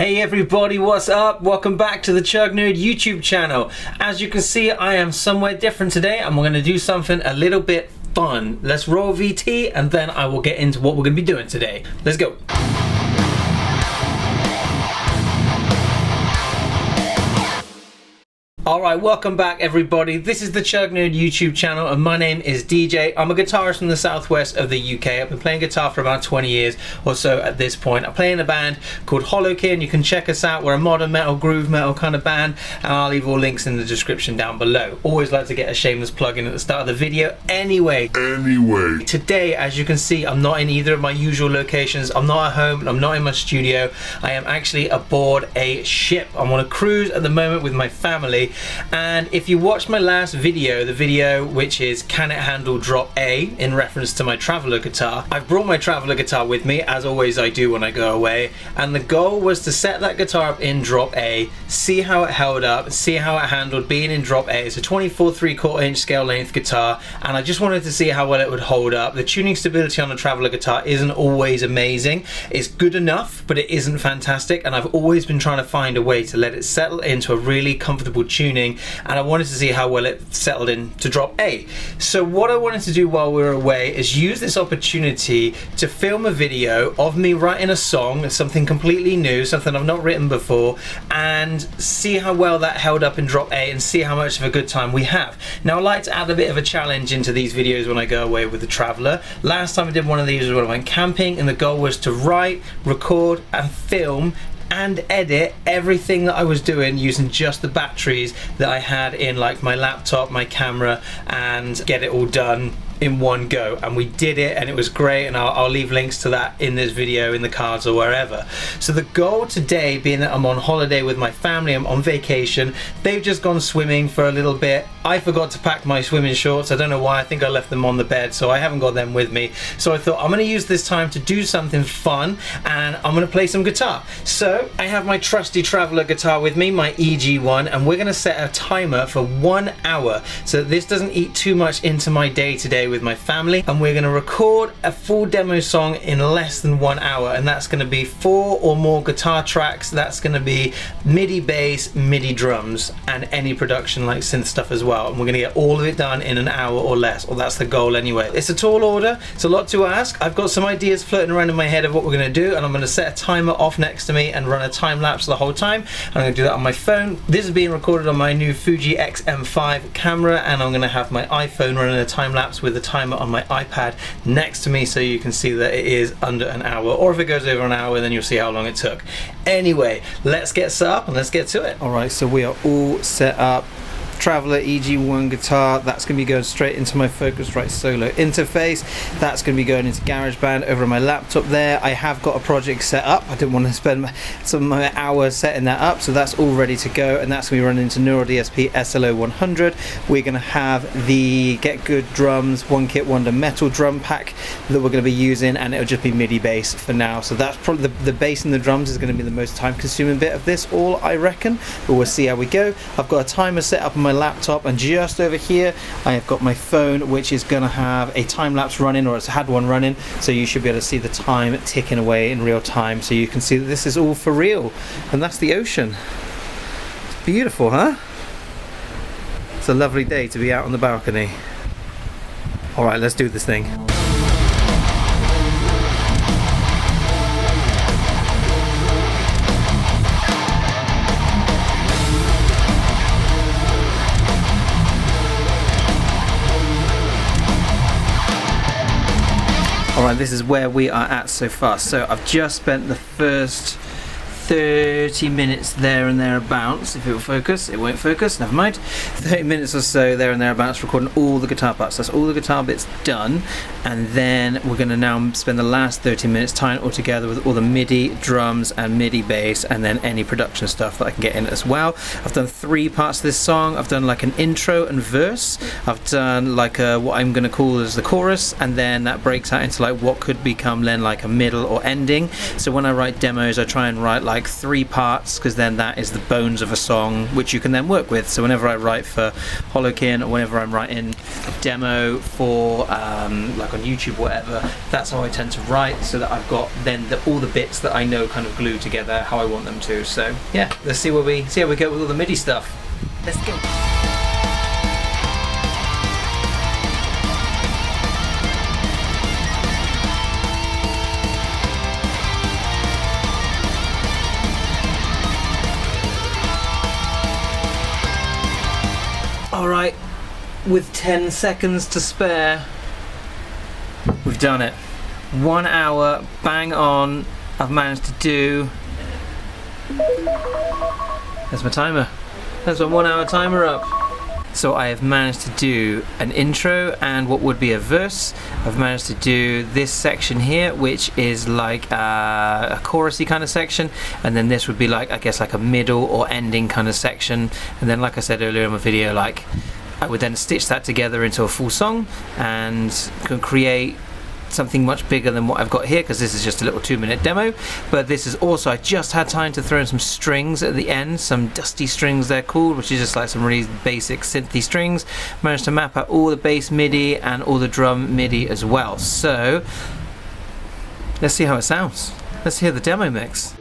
Hey everybody, what's up? Welcome back to the Chug YouTube channel. As you can see, I am somewhere different today and we're going to do something a little bit fun. Let's roll VT and then I will get into what we're going to be doing today. Let's go. Alright, welcome back everybody. This is the Chug YouTube channel and my name is DJ. I'm a guitarist from the southwest of the UK. I've been playing guitar for about 20 years or so at this point. I play in a band called HollowKin. You can check us out. We're a modern metal, groove metal kind of band, and I'll leave all links in the description down below. Always like to get a shameless plug in at the start of the video. Anyway, today, as you can see, I'm not in either of my usual locations. I'm not at home and I'm not in my studio. I am actually aboard a ship. I'm on a cruise at the moment with my family. And if you watched my last video, the video which is Can It Handle Drop A, in reference to my traveller guitar, I've brought my traveller guitar with me, as always I do when I go away, and the goal was to set that guitar up in drop A, see how it held up, see how it handled being in drop A. It's a 24 3/4 inch scale length guitar, and I just wanted to see how well it would hold up. The tuning stability on a traveller guitar isn't always amazing. It's good enough, but it isn't fantastic, and I've always been trying to find a way to let it settle into a really comfortable tuning, and I wanted to see how well it settled in to drop A. So what I wanted to do while we were away is use this opportunity to film a video of me writing a song, something completely new, something I've not written before, and see how well that held up in drop A and see how much of a good time we have. Now I like to add a bit of a challenge into these videos when I go away with the Traveller. Last time I did one of these was when I went camping, and the goal was to write, record and film and edit everything that I was doing using just the batteries that I had in like my laptop, my camera, and get it all done in one go. And we did it and it was great, and I'll leave links to that in this video, in the cards or wherever. So the goal today, being that I'm on holiday with my family, I'm on vacation, they've just gone swimming for a little bit. I forgot to pack my swimming shorts. I don't know why. I think I left them on the bed, so I haven't got them with me. So I thought I'm going to use this time to do something fun, and I'm going to play some guitar. So I have my trusty Traveller guitar with me, my EG1, and we're going to set a timer for 1 hour so that this doesn't eat too much into my day today with my family, and we're going to record a full demo song in less than 1 hour, and that's going to be 4 or more guitar tracks. That's going to be MIDI bass, MIDI drums, and any production like synth stuff as well. And we're going to get all of it done in an hour or less, or that's the goal anyway. It's a tall order, it's a lot to ask. I've got some ideas floating around in my head of what we're going to do, and I'm going to set a timer off next to me and run a time lapse the whole time. I'm going to do that on my phone. This is being recorded on my new Fuji X-M5 camera, and I'm going to have my iPhone running a time lapse with the timer on my iPad next to me, so you can see that it is under an hour, or if it goes over an hour then you'll see how long it took. Anyway, let's get set up and let's get to it. Alright, so we are all set up. Traveller EG1 guitar, that's going to be going straight into my Focusrite Solo interface. That's going to be going into GarageBand over on my laptop there. I have got a project set up. I didn't want to spend some of my hours setting that up, so that's all ready to go, and that's going to be running into Neural DSP SLO100. We're going to have the Get Good Drums One Kit Wonder metal drum pack that we're going to be using, and it'll just be MIDI bass for now. So that's probably the bass and the drums is going to be the most time consuming bit of this all, I reckon, but we'll see how we go. I've got a timer set up on my laptop, and just over here I have got my phone, which is going to have a time lapse running, or it's had one running, so you should be able to see the time ticking away in real time, so you can see that this is all for real. And that's the ocean. It's beautiful, huh? It's a lovely day to be out on the balcony. Alright, let's do this thing. Alright, this is where we are at so far. So I've just spent the first 30 minutes there and thereabouts. If it will focus, it won't focus, never mind. 30 minutes or so there and thereabouts recording all the guitar parts. That's all the guitar bits done, and then we're going to now spend the last 30 minutes tying it all together with all the MIDI drums and MIDI bass, and then any production stuff that I can get in as well. I've done 3 parts of this song. I've done like an intro and verse. I've done like what I'm going to call as the chorus, and then that breaks out into like what could become then like a middle or ending. So when I write demos, I try and write like like 3 parts, because then that is the bones of a song which you can then work with. So whenever I write for HollowKin, or whenever I'm writing a demo for like on YouTube or whatever, that's how I tend to write, so that I've got then all the bits that I know kind of glued together how I want them to. So yeah, let's see how we go with all the MIDI stuff. Let's go. Alright, with 10 seconds to spare, we've done it. 1 hour, bang on. I've managed to do... There's my timer. There's my 1 hour timer up. So I have managed to do an intro and what would be a verse. I've managed to do this section here, which is like a chorusy kind of section, and then this would be like, I guess, like a middle or ending kind of section. And then, like I said earlier in my video, like I would then stitch that together into a full song and can create something much bigger than what I've got here, because this is just a little 2-minute demo. But this is also, I just had time to throw in some strings at the end, some dusty strings they're called, which is just like some really basic synthy strings. Managed to map out all the bass MIDI and all the drum MIDI as well. So let's see how it sounds. Let's hear the demo mix.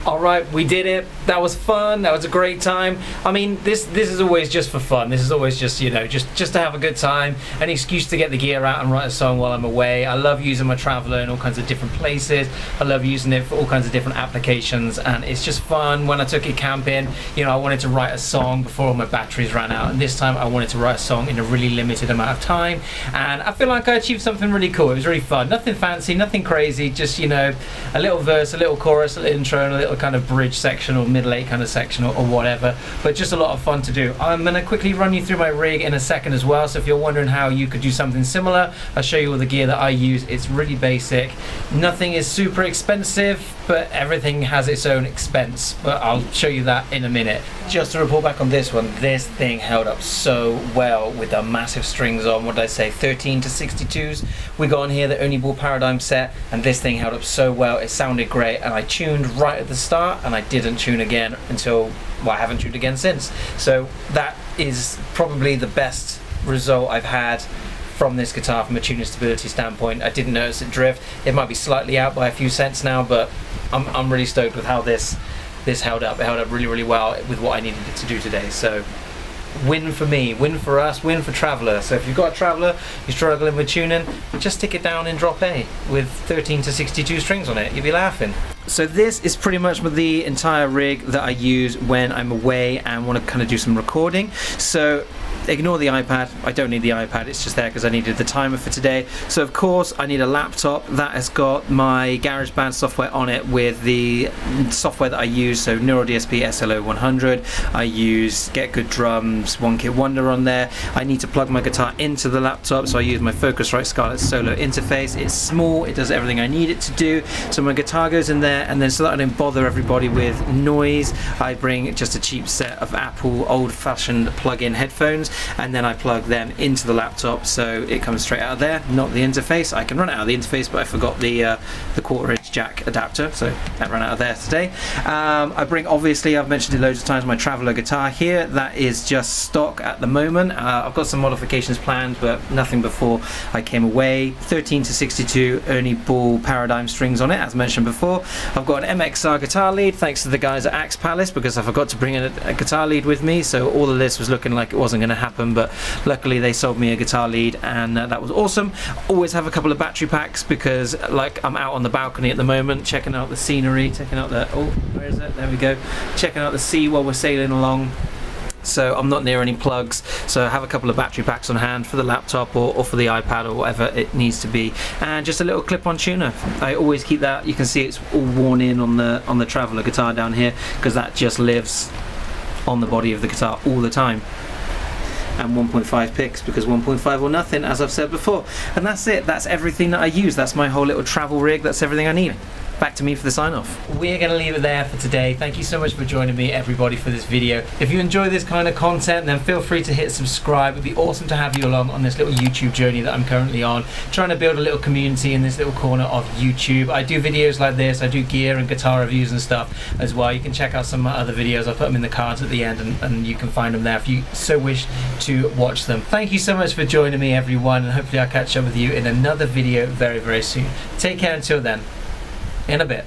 Alright, we did it. That was fun. That was a great time. I mean, this is always just for fun. This is always just, you know, just to have a good time. An excuse to get the gear out and write a song while I'm away. I love using my Traveller in all kinds of different places. I love using it for all kinds of different applications, and it's just fun. When I took it camping, you know, I wanted to write a song before all my batteries ran out, and this time I wanted to write a song in a really limited amount of time, and I feel like I achieved something really cool. It was really fun. Nothing fancy, nothing crazy, just, you know, a little verse, a little chorus, a little intro, and a little kind of bridge section or middle eight kind of section or whatever, but just a lot of fun to do. I'm going to quickly run you through my rig in a second as well, so if you're wondering how you could do something similar, I'll show you all the gear that I use. It's really basic. Nothing is super expensive, but everything has its own expense, but I'll show you that in a minute. Just to report back on this one, this thing held up so well with the massive strings on. What did I say, 13 to 62s we got on here, the Only Ball Paradigm set, and this thing held up so well. It sounded great, and I tuned right at the start, and I didn't tune again until, well, I haven't tuned again since. So that is probably the best result I've had from this guitar from a tuning stability standpoint. I didn't notice it drift. It might be slightly out by a few cents now, but I'm really stoked with how this held up. It held up really, really well with what I needed it to do today. So win for me, win for us, win for Traveller. So if you've got a Traveller, you're struggling with tuning, just stick it down in drop A with 13 to 62 strings on it. You'll be laughing. So this is pretty much the entire rig that I use when I'm away and want to kind of do some recording. So ignore the iPad. I don't need the iPad, it's just there because I needed the timer for today. So of course I need a laptop that has got my GarageBand software on it with the software that I use, so Neural DSP SLO100. I use Get Good Drums, One Kit Wonder on there. I need to plug my guitar into the laptop, so I use my Focusrite Scarlett Solo interface. It's small, it does everything I need it to do. So my guitar goes in there, and then so that I don't bother everybody with noise, I bring just a cheap set of Apple old-fashioned plug-in headphones, and then I plug them into the laptop, so it comes straight out of there, not the interface. I can run it out of the interface, but I forgot the quarter-inch jack adapter, so that ran out of there today. I bring, obviously, I've mentioned it loads of times, my Traveller guitar here. That is just stock at the moment. I've got some modifications planned, but nothing before I came away. 13 to 62 Ernie Ball Paradigm strings on it, as mentioned before. I've got an MXR guitar lead, thanks to the guys at Axe Palace, because I forgot to bring a guitar lead with me, so all of this was looking like it wasn't going to happen, but luckily they sold me a guitar lead, and that was awesome. Always have a couple of battery packs because, like, I'm out on the balcony at the moment checking out the scenery, checking out the, oh, where is it? There we go. Checking out the sea while we're sailing along. So I'm not near any plugs, so I have a couple of battery packs on hand for the laptop or for the iPad or whatever it needs to be, and just a little clip-on tuner. I always keep that. You can see it's all worn in on the Traveller guitar down here, because that just lives on the body of the guitar all the time. And 1.5 picks, because 1.5 or nothing, as I've said before. And that's it. That's everything that I use. That's my whole little travel rig. That's everything I need. Back to me for the sign-off. We're going to leave it there for today. Thank you so much for joining me, everybody, for this video. If you enjoy this kind of content, then feel free to hit subscribe. It'd be awesome to have you along on this little YouTube journey that I'm currently on, trying to build a little community in this little corner of YouTube. I do videos like this. I do gear and guitar reviews and stuff as well. You can check out some of my other videos. I'll put them in the cards at the end, and you can find them there if you so wish to watch them. Thank you so much for joining me, everyone, and hopefully I'll catch up with you in another video very, very soon. Take care until then. In a bit.